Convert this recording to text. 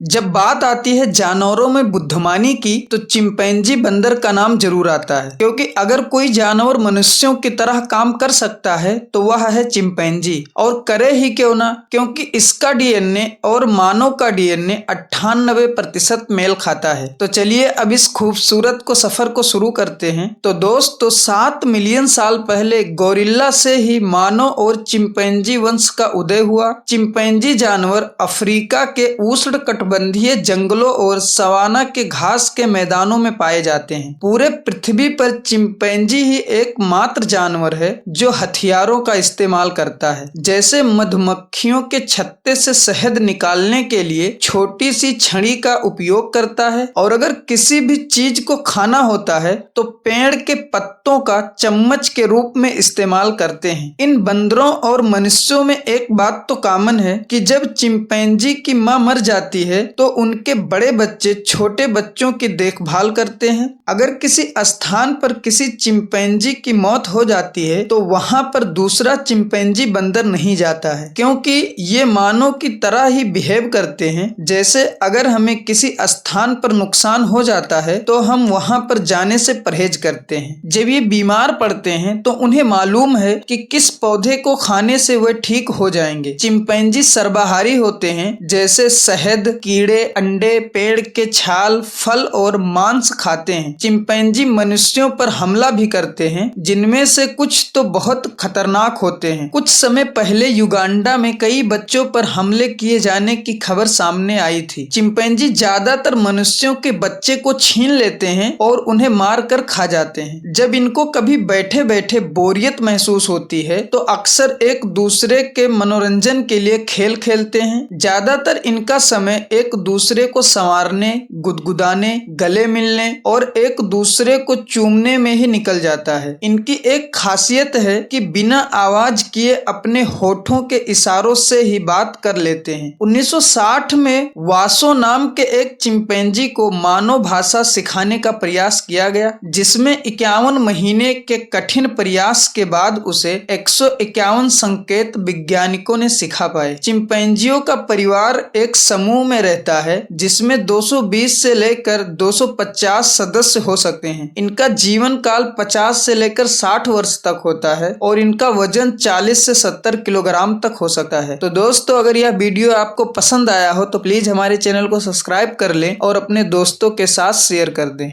जब बात आती है जानवरों में बुद्धिमानी की तो चिंपैंजी बंदर का नाम जरूर आता है, क्योंकि अगर कोई जानवर मनुष्यों की तरह काम कर सकता है तो वह है चिंपैंजी। और करे ही क्यों ना, क्योंकि इसका डीएनए और मानव का डीएनए 98% मेल खाता है। तो चलिए अब इस खूबसूरत को सफर को शुरू करते हैं। तो दोस्तों 7 मिलियन साल पहले गोरिल्ला से ही मानव और चिंपैंजी वंश का उदय हुआ। चिंपैंजी जानवर अफ्रीका के उष्ण कटिबंधीय जंगलों और सवाना के घास के मैदानों में पाए जाते हैं। पूरे पृथ्वी पर चिंपैंजी ही एकमात्र जानवर है जो हथियारों का इस्तेमाल करता है, जैसे मधुमक्खियों के छत्ते से शहद निकालने के लिए छोटी सी छड़ी का उपयोग करता है, और अगर किसी भी चीज को खाना होता है तो पेड़ के पत्तों का चम्मच के रूप में इस्तेमाल करते हैं। इन बंदरों और मनुष्यों में एक बात तो कॉमन है कि जब चिंपैंजी की मां मर जाती है तो उनके बड़े बच्चे छोटे बच्चों की देखभाल करते हैं। अगर किसी स्थान पर किसी चिंपैंजी की मौत हो जाती है तो वहां पर दूसरा चिंपैंजी बंदर नहीं जाता है, क्योंकि ये मानव की तरह ही बिहेव करते हैं। जैसे अगर हमें किसी स्थान पर नुकसान हो जाता है तो हम वहां पर जाने से परहेज करते हैं। जब ये बीमार पड़ते हैं तो उन्हें मालूम है कि किस पौधे को खाने से वे ठीक हो जाएंगे। चिंपैंजी सर्वाहारी होते हैं, जैसे शहद, कीड़े, अंडे, पेड़ के छाल, फल और मांस खाते हैं। चिंपैंजी मनुष्यों पर हमला भी करते हैं, जिनमें से कुछ तो बहुत खतरनाक होते हैं। कुछ समय पहले युगांडा में कई बच्चों पर हमले किए जाने की खबर सामने आई थी। चिंपैंजी ज्यादातर मनुष्यों के बच्चे को छीन लेते हैं और उन्हें मार कर खा जाते हैं। जब इनको कभी बैठे बैठे बोरियत महसूस होती है तो अक्सर एक दूसरे के मनोरंजन के लिए खेल खेलते हैं। ज्यादातर इनका समय एक दूसरे को संवारने, गुदगुदाने, गले मिलने और एक दूसरे को चूमने में ही निकल जाता है। इनकी एक खासियत है कि बिना आवाज किए अपने होठों के इशारों से ही बात कर लेते हैं। 1960 में वासो नाम के एक चिंपैंजी को मानव भाषा सिखाने का प्रयास किया गया, जिसमें 51 महीने के कठिन प्रयास के बाद उसे 151 संकेत वैज्ञानिकों ने सिखा पाए। चिंपैंजियों का परिवार एक समूह में रहता है जिसमें 220 से लेकर 250 सदस्य हो सकते हैं। इनका जीवन काल 50 से लेकर 60 वर्ष तक होता है और इनका वजन 40 से 70 किलोग्राम तक हो सकता है। तो दोस्तों अगर यह वीडियो आपको पसंद आया हो तो प्लीज हमारे चैनल को सब्सक्राइब कर लें और अपने दोस्तों के साथ शेयर कर दें।